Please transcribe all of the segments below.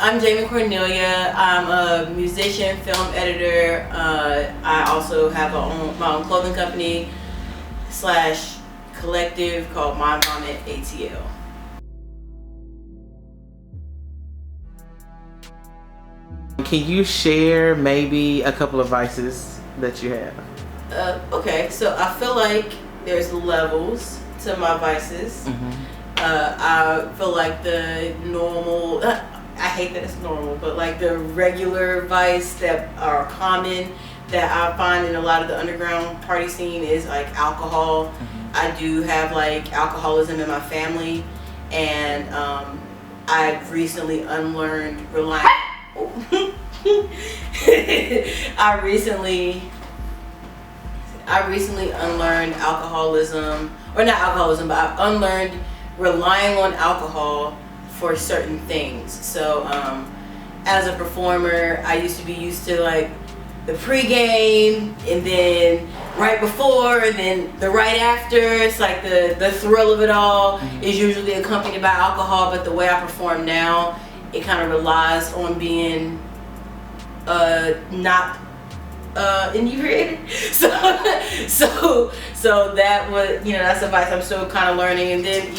I'm Jamee Cornelia. I'm a musician, film editor. I also have my own clothing company / collective called My Vomit ATL. Can you share maybe a couple of vices that you have? Okay, so I feel like there's levels to my vices. I feel like the normal, I hate that it's normal, but like the regular vice that are common that I find in a lot of the underground party scene is like alcohol. I do have like alcoholism in my family, and I've recently unlearned relying. I recently unlearned alcoholism, or not alcoholism, but I've unlearned relying on alcohol for certain things. So as a performer, I used to be used to like the pregame, and then right before, and then the right after. It's like the thrill of it all is usually accompanied by alcohol, but the way I perform now, it kind of relies on being not inebriated. So that was, that's advice I'm still kind of learning. And then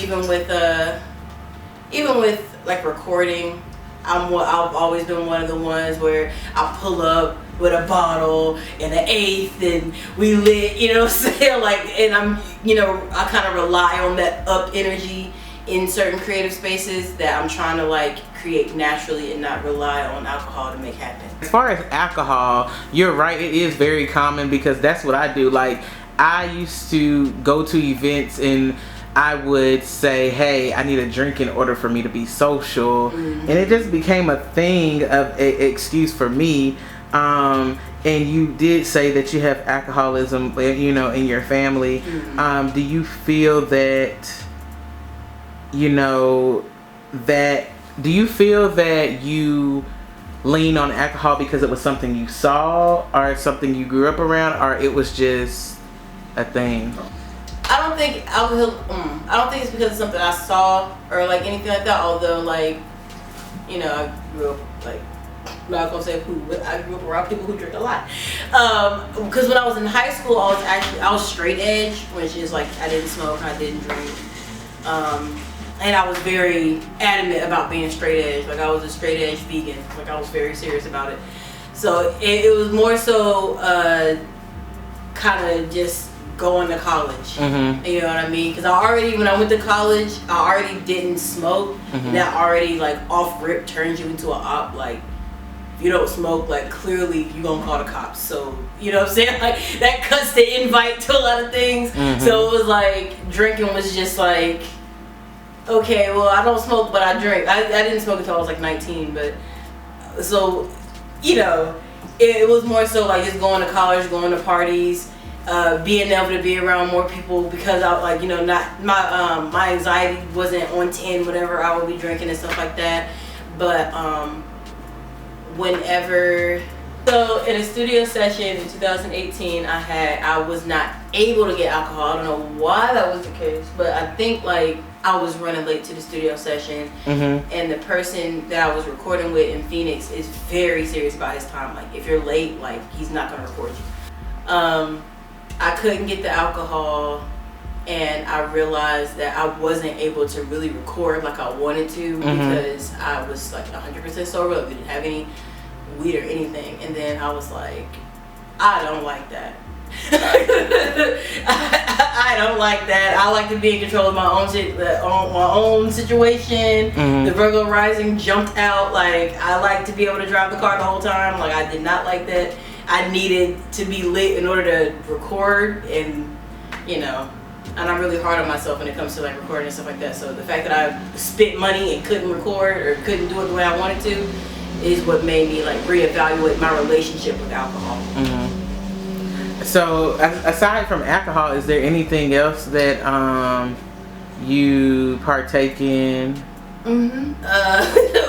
even with like recording, I've always been one of the ones where I'll pull up with a bottle and an eighth and we lit, you know what I'm saying? Like, and I kind of rely on that up energy in certain creative spaces that I'm trying to like create naturally and not rely on alcohol to make happen. As far as alcohol, you're right, it is very common because that's what I do. Like, I used to go to events and I would say, hey, I need a drink in order for me to be social. And it just became a thing of an excuse for me. And you did say that you have alcoholism, in your family. Do you feel that, do you feel that you lean on alcohol because it was something you saw or something you grew up around, or it was just a thing? I don't think it's because of something I saw or like anything like that. Although, like, I grew up like, I'm not gonna say who, but I grew up around people who drink a lot. Because when I was in high school, I was straight edge, which is like I didn't smoke, I didn't drink, and I was very adamant about being straight edge. Like, I was a straight edge vegan. Like, I was very serious about it. So it was more so kind of just going to college. You know what I mean? Because when I went to college, I already didn't smoke. And that already, like, off rip turns you into an op. Like, if you don't smoke, like, clearly you gonna call the cops. So, you know what I'm saying? Like, that cuts the invite to a lot of things. So it was like, drinking was just like, okay, well, I don't smoke, but I drink. I didn't smoke until I was like 19, but so, it was more so like just going to college, going to parties, being able to be around more people, because I like, not my anxiety wasn't on 10 whenever I would be drinking and stuff like that. But so in a studio session in 2018, I was not able to get alcohol. I don't know why that was the case, but I think like I was running late to the studio session, and the person that I was recording with in Phoenix is very serious about his time. Like, if you're late, like, he's not gonna record you. I couldn't get the alcohol, and I realized that I wasn't able to really record like I wanted to because I was like 100% sober. Like, we didn't have any weed or anything. And then I was like, I don't like that. I don't like that. I like to be in control of my own situation. The Virgo rising jumped out. Like, I like to be able to drive the car the whole time. Like, I did not like that. I needed to be lit in order to record, and and I'm really hard on myself when it comes to like recording and stuff like that. So the fact that I spent money and couldn't record or couldn't do it the way I wanted to is what made me like reevaluate my relationship with alcohol. So aside from alcohol, is there anything else that you partake in?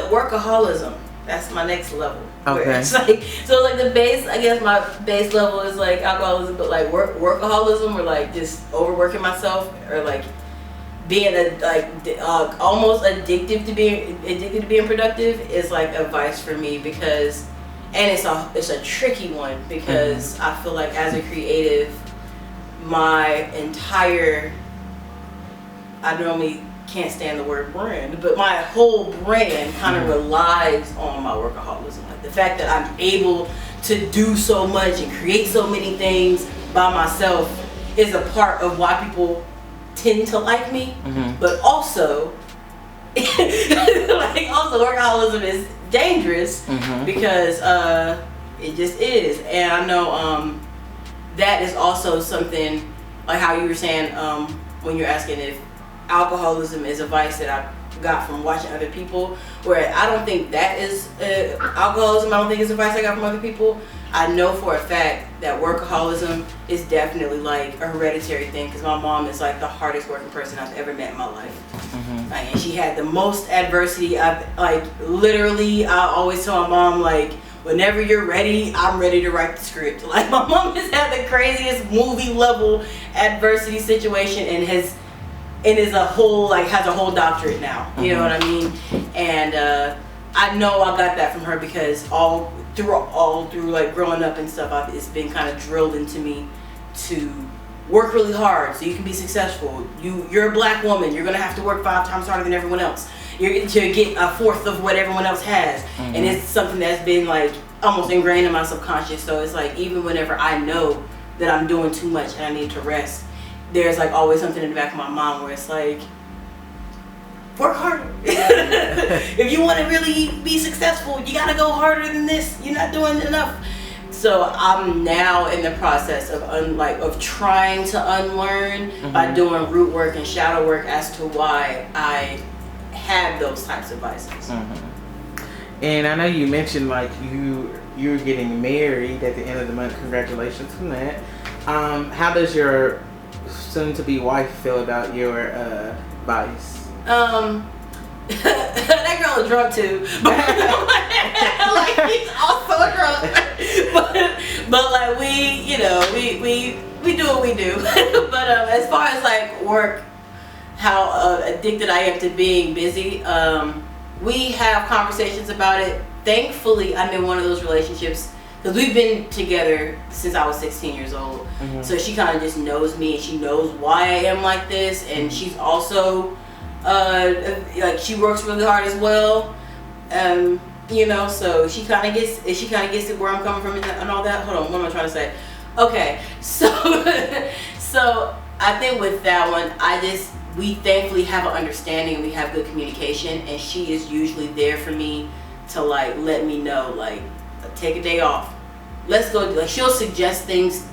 Workaholism. That's my next level. Okay. It's like, so like the base, I guess my base level is like alcoholism, but like workaholism, or like just overworking myself, or like being almost addicted to being productive is like advice for me, because, and it's a tricky one, because I feel like as a creative, my entire, I normally can't stand the word brand, but my whole brand kind of relies on my workaholism. Like the fact that I'm able to do so much and create so many things by myself is a part of why people tend to like me. But also, also workaholism is dangerous because it just is. And I know that is also something, like how you were saying when you're asking if alcoholism is a vice that I got from watching other people, where I don't think that is alcoholism. I don't think it's a vice I got from other people. I know for a fact that workaholism is definitely like a hereditary thing, because my mom is like the hardest working person I've ever met in my life. Like, and she had the most adversity. I always tell my mom, like, whenever you're ready, I'm ready to write the script. Like, my mom has had the craziest movie level adversity situation and has a whole doctorate now. You know what I mean? And I know I got that from her, because all through like growing up and stuff, it's been kind of drilled into me to work really hard so you can be successful. You're a black woman, you're gonna have to work 5 times harder than everyone else. You're to get a fourth of what everyone else has. And it's something that's been like almost ingrained in my subconscious. So it's like, even whenever I know that I'm doing too much and I need to rest, there's like always something in the back of my mind where it's like, work harder. If you want to really be successful, you gotta go harder than this. You're not doing enough. So I'm now in the process of trying to unlearn by doing root work and shadow work as to why I have those types of vices. And I know you mentioned like you're getting married at the end of the month. Congratulations on that. How does your soon-to-be wife feel about your vice? That girl is drunk too. Like, he's also drunk. but like we do what we do. But as far as like work, how addicted I am to being busy, we have conversations about it. Thankfully, I'm in one of those relationships, because we've been together since I was 16 years old. So she kind of just knows me, and she knows why I am like this, and she's also like, she works really hard as well. So she kind of gets it where I'm coming from and all that. Hold on, what am I trying to say? Okay, so I think with that one, we thankfully have an understanding, and we have good communication, and she is usually there for me to like let me know, like, take a day off, let's go. Like, she'll suggest things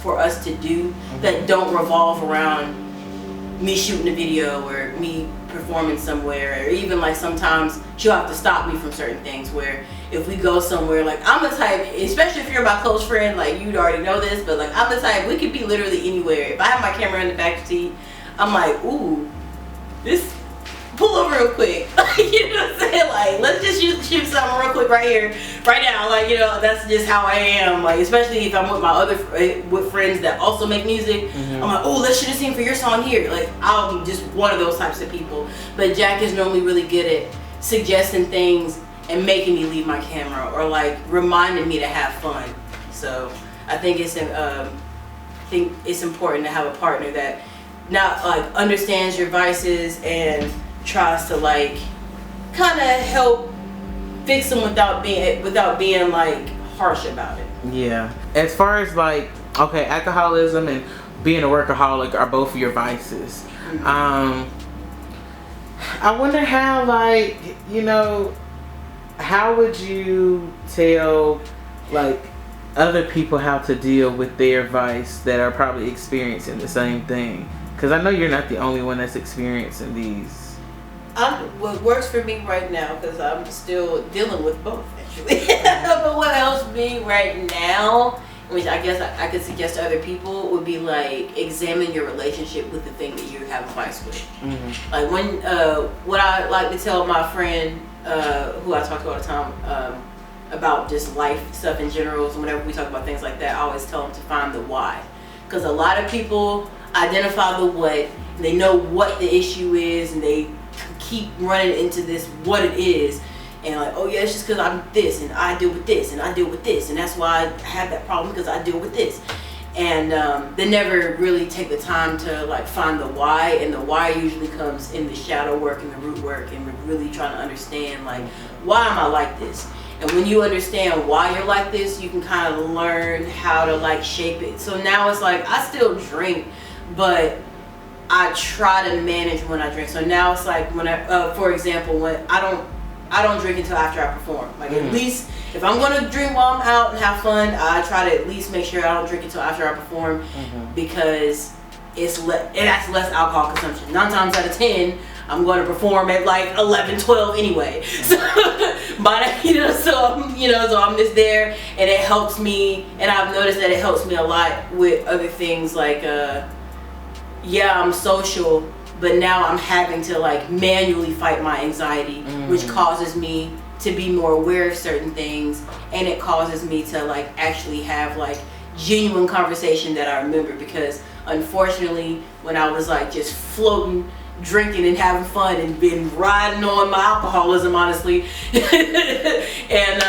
for us to do that don't revolve around me shooting a video or me performing somewhere, or even like sometimes she'll have to stop me from certain things, where if we go somewhere, like, I'm the type, especially if you're my close friend, like, you'd already know this, but like, I'm the type, we could be literally anywhere. If I have my camera in the back seat, I'm like, ooh, this, pull over real quick. You know what I'm saying? Like, let's just shoot something real quick right here, right now. Like, that's just how I am. Like, especially if I'm with my with friends that also make music. I'm like, oh, let's shoot a scene for your song here. Like, I'm just one of those types of people. But Jack is normally really good at suggesting things and making me leave my camera, or like reminding me to have fun. So I think it's important to have a partner that not like understands your vices and tries to like kind of help fix them without being like harsh about it. Yeah. As far as like, okay, alcoholism and being a workaholic are both your vices. I wonder how, like, how would you tell like other people how to deal with their vice that are probably experiencing the same thing? Because I know you're not the only one that's experiencing these. What works for me right now, because I'm still dealing with both, actually. But what helps me right now, which I guess I could suggest to other people, would be like, examine your relationship with the thing that you have a vice with. Like, when what I like to tell my friend, who I talk to all the time, about just life stuff in general, so whenever we talk about things like that, I always tell them to find the why. Because a lot of people identify the what they know what the issue is, and they keep running into this what it is, and like, oh yeah, it's just because I'm this, and I deal with this, and I deal with this, and that's why I have that problem, because I deal with this. And they never really take the time to like find the why, and the why usually comes in the shadow work and the root work, and really trying to understand like, why am I like this? And when you understand why you're like this, you can kind of learn how to like shape it. So now it's like, I still drink, but I try to manage when I drink. So now it's like, when I, for example, when I don't drink until after I perform. Like at least if I'm gonna drink while I'm out and have fun, I try to at least make sure I don't drink until after I perform, because that's less alcohol consumption. 9 times out of 10, I'm going to perform at like 11, 12 anyway. So, but so I'm just there, and it helps me. And I've noticed that it helps me a lot with other things like, yeah, I'm social, but now I'm having to like manually fight my anxiety, which causes me to be more aware of certain things, and it causes me to like actually have like genuine conversation that I remember. Because unfortunately, when I was like just floating, drinking and having fun, and been riding on my alcoholism, honestly, and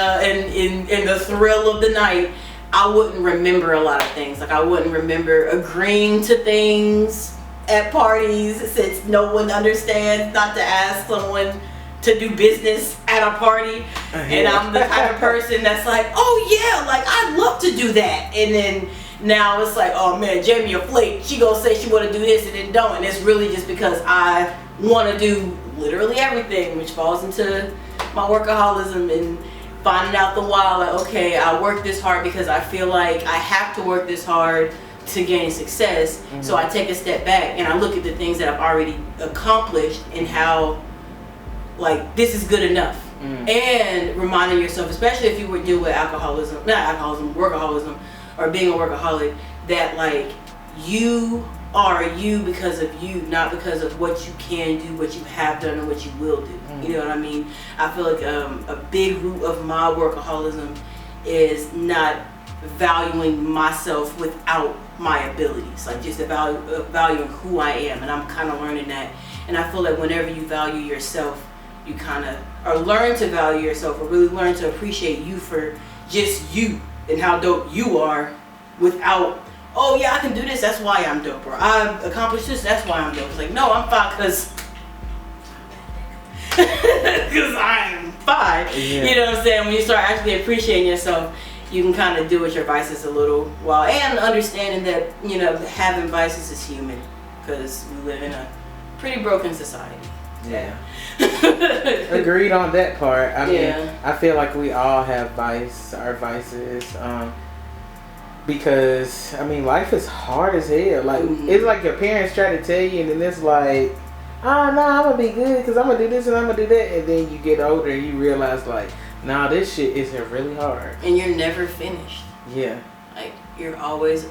in the thrill of the night, I wouldn't remember a lot of things. Like I wouldn't remember agreeing to things at parties, since no one understands not to ask someone to do business at a party. And I'm the type of person that's like, oh yeah, like I'd love to do that. And then now it's like, oh man, Jamie a flake. She gonna say she wanna do this and then don't. And it's really just because I wanna do literally everything, which falls into my workaholism and finding out the why. Like, okay, I work this hard because I feel like I have to work this hard to gain success. So I take a step back and I look at the things that I've already accomplished and how like this is good enough. And reminding yourself, especially if you were dealing with workaholism, or being a workaholic, that like you are you because of you, not because of what you can do, what you have done, or what you will do. You know what I mean? I feel like a big root of my workaholism is not valuing myself without my abilities, like just valuing who I am. And I'm kind of learning that. And I feel like whenever you value yourself, you kind of, or learn to value yourself, or really learn to appreciate you for just you and how dope you are, without, oh yeah, I can do this, that's why I'm dope, or I accomplished this, that's why I'm dope. It's like, no, I'm fine because I'm fine. You know what I'm saying? When you start actually appreciating yourself, you can kind of deal with your vices a little while, and understanding that, you know, having vices is human, because we live in a pretty broken society. Yeah. Agreed on that part. I mean, I feel like we all have our vices. Because I mean, life is hard as hell. Like it's like your parents try to tell you, and then it's like, oh no, I'm gonna be good because I'm gonna do this and I'm gonna do that, and then you get older and you realize like, nah, this shit isn't really hard. And you're never finished. Yeah. Like you're always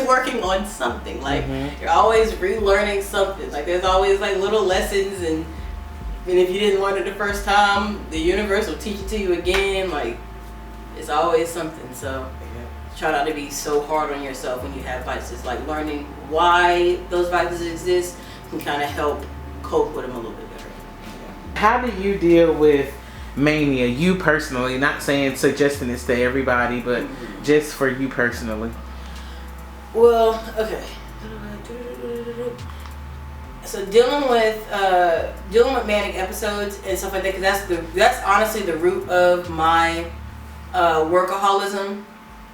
working on something. Like you're always relearning something. Like there's always like little lessons, and if you didn't learn it the first time, the universe will teach it to you again. Like it's always something. So try not to be so hard on yourself when you have vices. Like learning why those vices exist can kind of help cope with them a little bit better. How do you deal with mania, you personally? Not suggesting this to everybody, but just for you personally. Well, okay. So dealing with manic episodes and stuff like that, because that's honestly the root of my workaholism.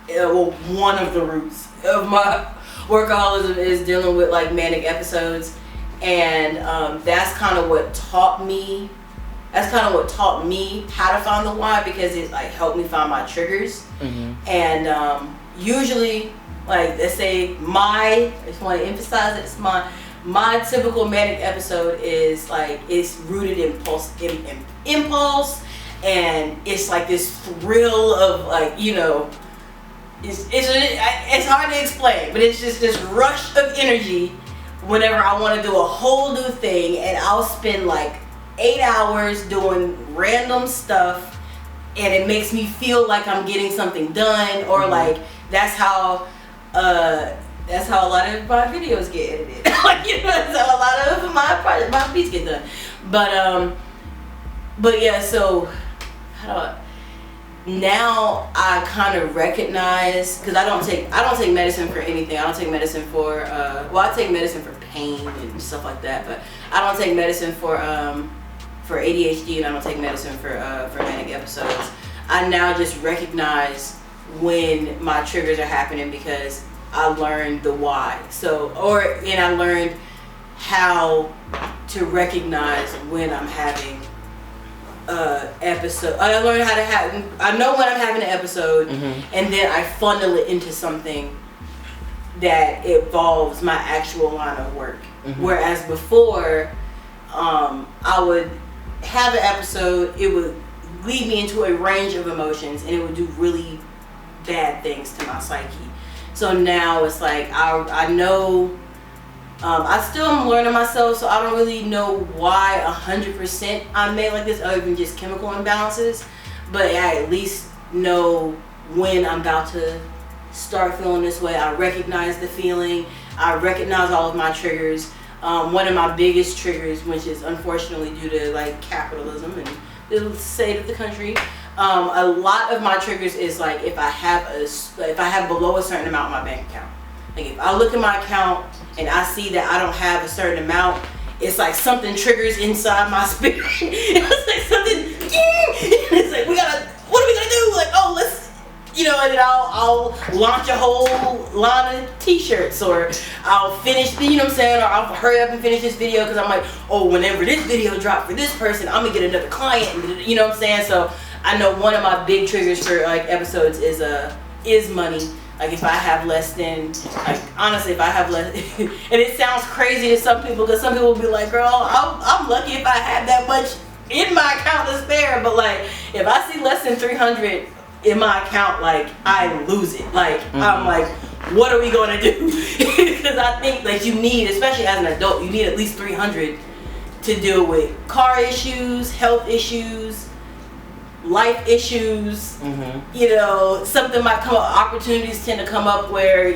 Well, one of the roots of my workaholism is dealing with like manic episodes, and that's kind of what taught me. That's kind of what taught me how to find the why, because it like helped me find my triggers. And usually, like let's say I just want to emphasize it's my typical manic episode is like it's rooted in impulse, and it's like this thrill of like, you know, it's hard to explain, but it's just this rush of energy whenever I want to do a whole new thing, and I'll spend like 8 hours doing random stuff, and it makes me feel like I'm getting something done, or like that's how That's how a lot of my videos get edited. Like, you know, that's how a lot of my beats get done. But yeah, so now I kind of recognize, because I don't take medicine for anything. I don't take medicine for I take medicine for pain and stuff like that, but I don't take medicine for ADHD, and I don't take medicine for manic episodes. I now just recognize when my triggers are happening because I learned the why. And I learned how to recognize when I'm having episode. I learned how to I know when I'm having an episode, and then I funnel it into something that involves my actual line of work. Whereas before, I would have an episode, it would lead me into a range of emotions, and it would do really bad things to my psyche. So now it's like I know. I still am learning myself, so I don't really know why 100% I'm made like this, other than just chemical imbalances. But I at least know when I'm about to start feeling this way. I recognize the feeling. I recognize all of my triggers. One of my biggest triggers, which is unfortunately due to like capitalism and the state of the country, a lot of my triggers is like if I have below a certain amount in my bank account. Like if I look at my account and I see that I don't have a certain amount, it's like something triggers inside my spirit. It's like something, it's like what are we gonna do? Like, oh, let's, and then I'll launch a whole line of t-shirts, or I'll finish, or I'll hurry up and finish this video because I'm like, oh, whenever this video drops for this person, I'm gonna get another client, So I know one of my big triggers for like episodes is money. Like if I have less than, like honestly, if I have less, and it sounds crazy to some people, because some people will be like, girl, I'm lucky if I have that much in my account to spare. But like if I see less than 300 in my account, like I lose it. Like I'm like, what are we gonna do? Because I think like you need, especially as an adult, you need at least 300 to deal with car issues, health issues, life issues, something might come up, opportunities tend to come up where,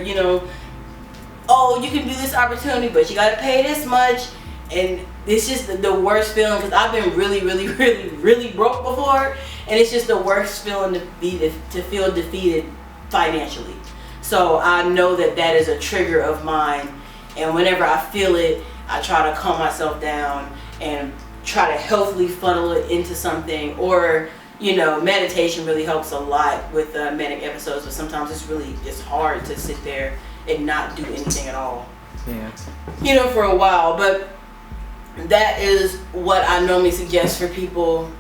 oh, you can do this opportunity, but you got to pay this much. And it's just the worst feeling, because I've been really, really, really, really broke before. And it's just the worst feeling to feel defeated financially. So I know that is a trigger of mine. And whenever I feel it, I try to calm myself down and try to healthily funnel it into something, or meditation really helps a lot with manic episodes, but sometimes it's hard to sit there and not do anything at all. Yeah. For a while. But that is what I normally suggest for people.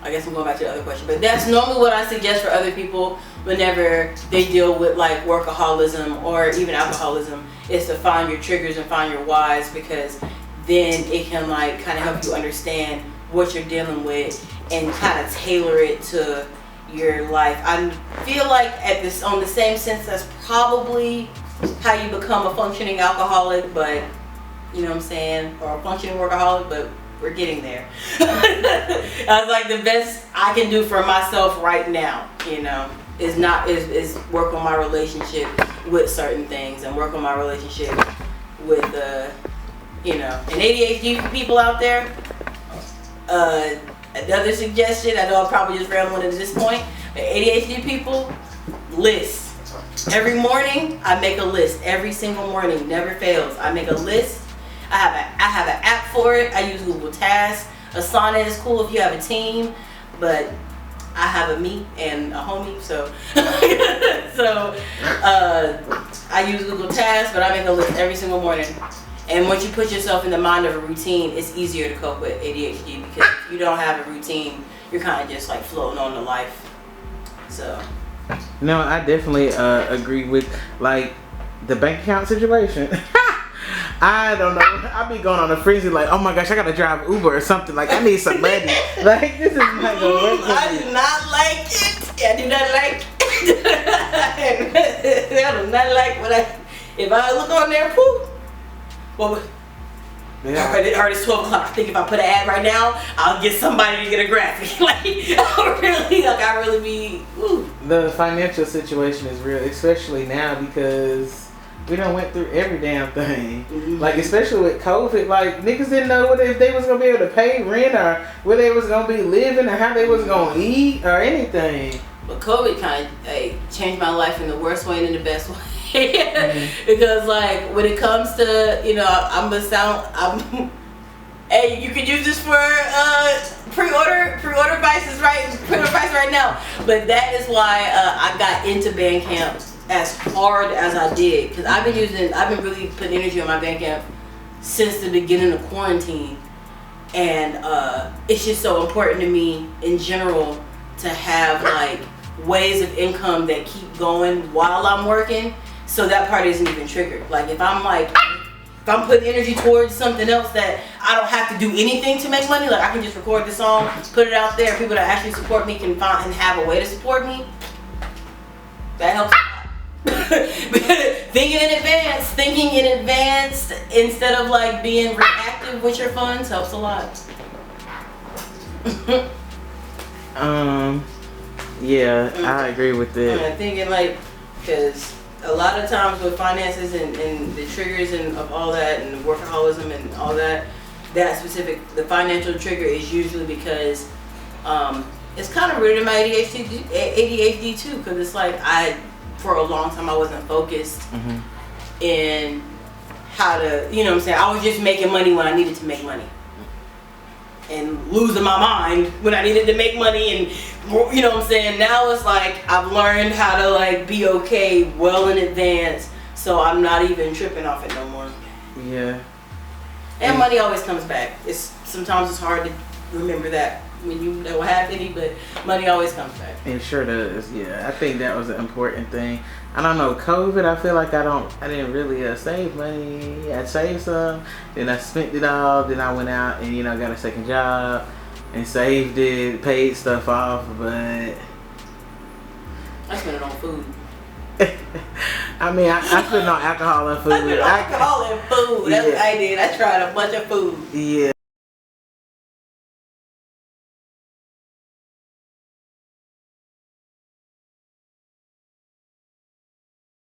I guess I'm going back to the other question, but that's normally what I suggest for other people whenever they deal with like workaholism or even alcoholism, is to find your triggers and find your whys, because then it can like kind of help you understand what you're dealing with and kind of tailor it to your life. I feel like on the same sense, that's probably how you become a functioning alcoholic, but or a functioning workaholic, but we're getting there. That's like the best I can do for myself right now, is work on my relationship with certain things, and work on my relationship with and ADHD people out there. Another suggestion, I know I'm probably just rambling at this point, but ADHD people, list. Every morning, I make a list. Every single morning, never fails. I make a list. I have an app for it. I use Google Tasks. Asana is cool if you have a team, but I have a me and a homie, so I use Google Tasks, but I make a list every single morning. And once you put yourself in the mind of a routine, it's easier to cope with ADHD, because if you don't have a routine, you're kind of just like floating on to life. So. No, I definitely agree with like the bank account situation. I don't know. I be going on a frenzy like, oh my gosh, I gotta drive Uber or something. Like I need some money. Like this is not gonna work. I do not like it. I do not like it. I do not like if I look on there, poof. Well, yeah. It's 12 o'clock. I think if I put an ad right now, I'll get somebody to get a graphic. I really be. Ooh. The financial situation is real, especially now, because we done went through every damn thing. Mm-hmm. Like, especially with COVID, like, niggas didn't know if they was gonna be able to pay rent or where they was gonna be living or how they was gonna eat or anything. But COVID kind of changed my life in the worst way and in the best way. Because, like, when it comes to, you know, hey, you could use this for pre-order prices right now. But that is why I got into Bandcamp as hard as I did, because I've been really putting energy on my Bandcamp since the beginning of quarantine, and it's just so important to me in general to have like ways of income that keep going while I'm working, so that part isn't even triggered. Like if I'm putting energy towards something else that I don't have to do anything to make money, like I can just record the song, put it out there, people that actually support me can find and have a way to support me. That helps. Thinking in advance instead of like being reactive with your funds helps a lot. Yeah, I agree with that. I'm thinking like, because a lot of times with finances and the triggers and of all that and workaholism and all that the financial trigger is usually because it's kind of rooted in my ADHD too, because it's like for a long time I wasn't focused in how to, you know what I'm saying, I was just making money when I needed to make money and losing my mind when I needed to make money, and you know what I'm saying, now it's like I've learned how to like be okay well in advance, so I'm not even tripping off it no more. Yeah. And money always comes back. Sometimes it's hard to remember that when you don't have any, but money always comes back. It sure does. Yeah, I think that was an important thing. I don't know, COVID, I feel like I didn't really save money. I saved some, then I spent it all, then I went out and, you know, got a second job and saved it, paid stuff off, but I spent it on food. I mean, I spent it on alcohol and food. I spent on alcohol and food. That's what I did. I tried a bunch of food. Yeah.